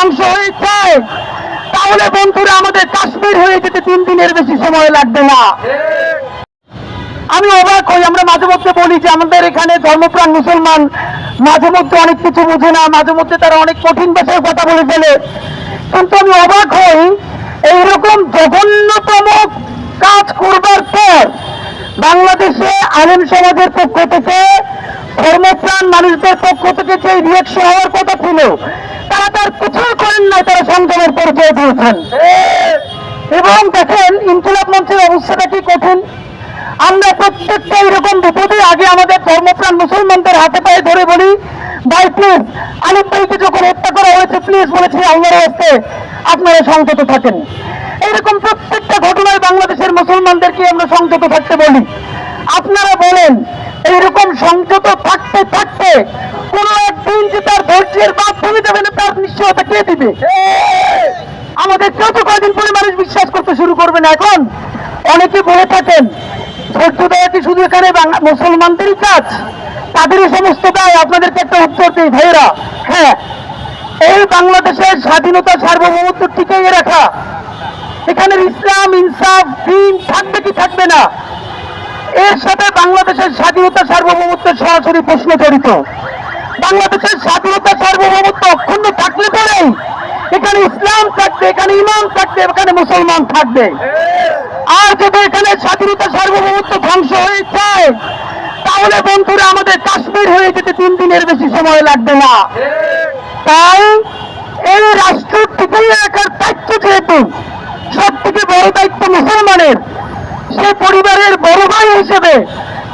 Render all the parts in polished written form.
ধ্বংস হয়ে যায়, তাহলে বন্ধুরা আমাদের কাশ্মীর হয়ে যেতে 3 দিনের বেশি সময় লাগবে না। আমি অবাক হই, আমরা মাঝে মধ্যে বলি যে আমাদের এখানে ধর্মপ্রাণ মুসলমান মাঝে মধ্যে অনেক কিছু বোঝে না, মাঝে মধ্যে তারা অনেক কঠিন ভাষায় কথা বলে ফেলে, কিন্তু আমি অবাক হই এইরকম জঘন্যতম কাজ করবার পর বাংলাদেশে আলেম সমাজের পক্ষ থেকে, ধর্মপ্রাণ মানুষদের পক্ষ থেকে যে রিয়েকশন হওয়ার কথা ছিল, তারা তার কিছুই করেন না, তারা সংযমের পরিচয় দিয়েছেন। এবং দেখেন ইনকিলাব মঞ্চের অবস্থাটা কি কঠিন। আমরা প্রত্যেকটা এরকম বিপদে আগে আমাদের ধর্মপ্রাণ মুসলমানদের হাতে পায়ে ধরে বলি, ভাই প্লিজ, আলিম ভাইকে যখন হত্যা করা হয়েছে প্লিজ বলেছি আল্লাহর হস্তে আপনারা সংযত থাকেন। এরকম প্রত্যেকটা ঘটনায় বাংলাদেশের মুসলমানদেরকে আমরা সংযত থাকতে বলি। আপনারা বলেন এইরকম সংযত থাকতে থাকতে কোন একদিন যে তার ধৈর্যের বাদ ভেঙে যাবে না, তার নিশ্চয়তা কে দিবে? আমাদের কত কয়দিন পরে মানুষ বিশ্বাস করতে শুরু করবে না? এখন অনেকে বলে থাকেন ধৈর্য দেওয়া কি শুধু এখানে মুসলমানদেরই কাজ, তাদেরই সমস্ত দায়? আপনাদেরকে একটা উত্তর দিই ভাইয়েরা, হ্যাঁ, এই বাংলাদেশের স্বাধীনতা সার্বভৌমত্ব টিকিয়ে রাখা, এখানে ইসলাম ইনসাফ দ্বীন থাকবে কি থাকবে না, এর সাথে বাংলাদেশের স্বাধীনতা সার্বভৌমত্বের সরাসরি প্রশ্ন জড়িত। বাংলাদেশের স্বাধীনতা সার্বভৌমত্ব অক্ষুণ্ণ থাকলে পরেই এখানে ইসলাম থাকবে, এখানে ইমান থাকবে, এখানে মুসলমান থাকবে। আর যদি এখানে স্বাধীনতা সার্বভৌমত্ব ধ্বংস হয়ে যায়, তাহলে বন্ধুরা আমাদের কাশ্মীর হয়ে যেতে 3 দিনের বেশি সময় লাগবে না। তাই এই রাষ্ট্র টিকিয়ে রাখার দায়িত্ব যেহেতু সব থেকে বড় দায়িত্ব মুসলমানের, সে পরিবারের বড় ভাই হিসেবে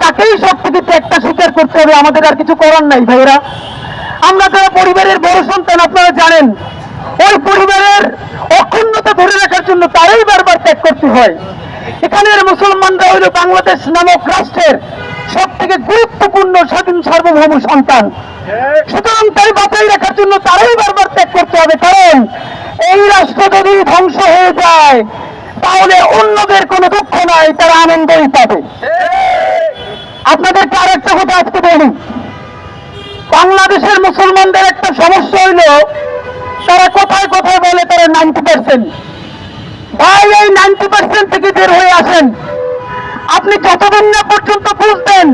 তাকেই সব থেকে ত্যাগটা স্বীকার করতে হবে। আমাদের আর কিছু করার নাই ভাইয়েরা। আমরা যারা পরিবারের বড় সন্তান, আপনারা জানেন ওই পরিবারের অক্ষুণ্ণতা ধরে রাখার জন্য তারাই বারবার ত্যাগ করতে হয়। এখানের মুসলমানরা হইল বাংলাদেশ নামক রাষ্ট্রের সব থেকে গুরুত্বপূর্ণ স্বাধীন সার্বভৌম সন্তান। সুতরাং তাই বাঁচাই রাখার জন্য তারাই বারবার ত্যাগ করতে হবে, কারণ এই রাষ্ট্র যদি ধ্বংস হয়ে যায় তাহলে অন্যদের কোনো দুঃখ নাই, তারা আনন্দই পাবে। আপনাদেরকে আর একটা কথা আজকে বলি, বাংলাদেশের মুসলমানদের একটা সমস্যা হইল তারা কোথায় কোথায় বলে তারা 90%। ভাই এই 90% থেকে বের হয়ে আসেন। আপনি যতদিন না পর্যন্ত বুঝবেন